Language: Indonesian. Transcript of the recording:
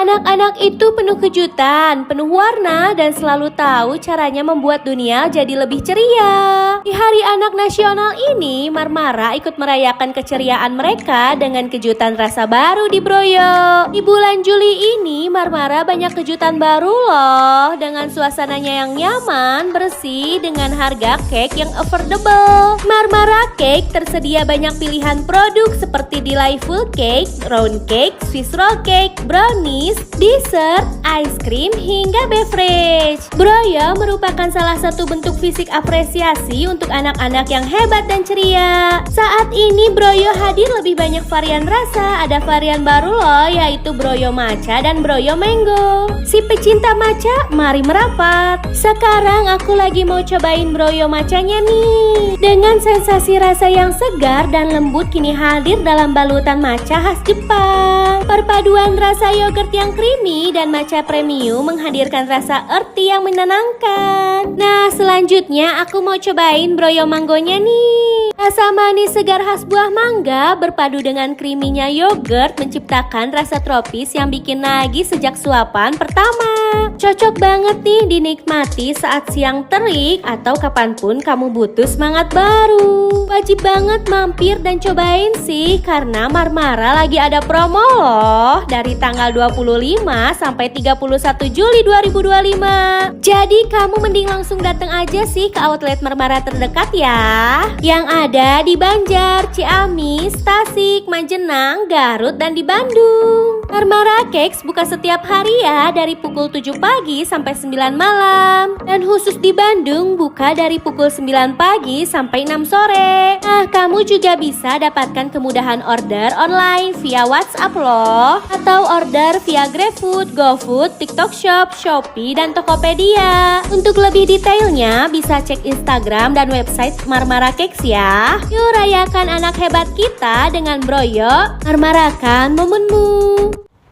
Anak-anak itu penuh kejutan, penuh warna, dan selalu tahu caranya membuat dunia jadi lebih ceria. Di Hari Anak Nasional ini, Marmara ikut merayakan keceriaan mereka dengan kejutan rasa baru di Broyo. Di bulan Juli ini, Marmara banyak kejutan baru loh, dengan suasananya yang nyaman, bersih, dengan harga cake yang affordable. Marmara Cake tersedia banyak pilihan produk seperti delightful cake, round cake, Swiss roll cake, brownies, dessert, ice cream, hingga beverage. Broyo merupakan salah satu bentuk fisik apresiasi untuk anak-anak yang hebat dan ceria. Saat ini Broyo hadir lebih banyak varian rasa. Ada varian baru loh, yaitu Broyo Matcha dan Broyo Mango. Si pecinta matcha, mari merapat. Sekarang aku lagi mau cobain Broyo Matchanya nih. Dengan sensasi rasa yang segar dan lembut kini hadir dalam balutan matcha khas Jepang. Perpaduan rasa yogurt yang creamy dan matcha premium menghadirkan rasa earthy yang menenangkan. Nah, selanjutnya aku mau cobain Broyo Mangonya nih. Rasa manis segar khas buah mangga berpadu dengan creaminya yogurt menciptakan rasa tropis yang bikin nagih sejak suapan pertama. Cocok banget nih dinikmati saat siang terik atau kapanpun kamu butuh semangat baru. Wajib banget mampir dan cobain sih, karena Marmara lagi ada promo loh dari tanggal 25 sampai 31 Juli 2025. Jadi kamu mending langsung datang aja sih ke outlet Marmara terdekat ya, yang ada di Banjar, Ciamis, Tasik, Majenang, Garut, dan di Bandung. Marmara Cakes buka setiap hari ya, dari pukul 7 pagi sampai 9 malam. Dan khusus di Bandung buka dari pukul 9 pagi sampai 6 sore. Nah, kamu juga bisa dapatkan kemudahan order online via WhatsApp loh, atau order via GrabFood, GoFood, TikTok Shop, Shopee, dan Tokopedia. Untuk lebih detailnya bisa cek Instagram dan website Marmara Cakes ya. Yuk rayakan anak hebat kita dengan Broyo, marmarakan momenmu.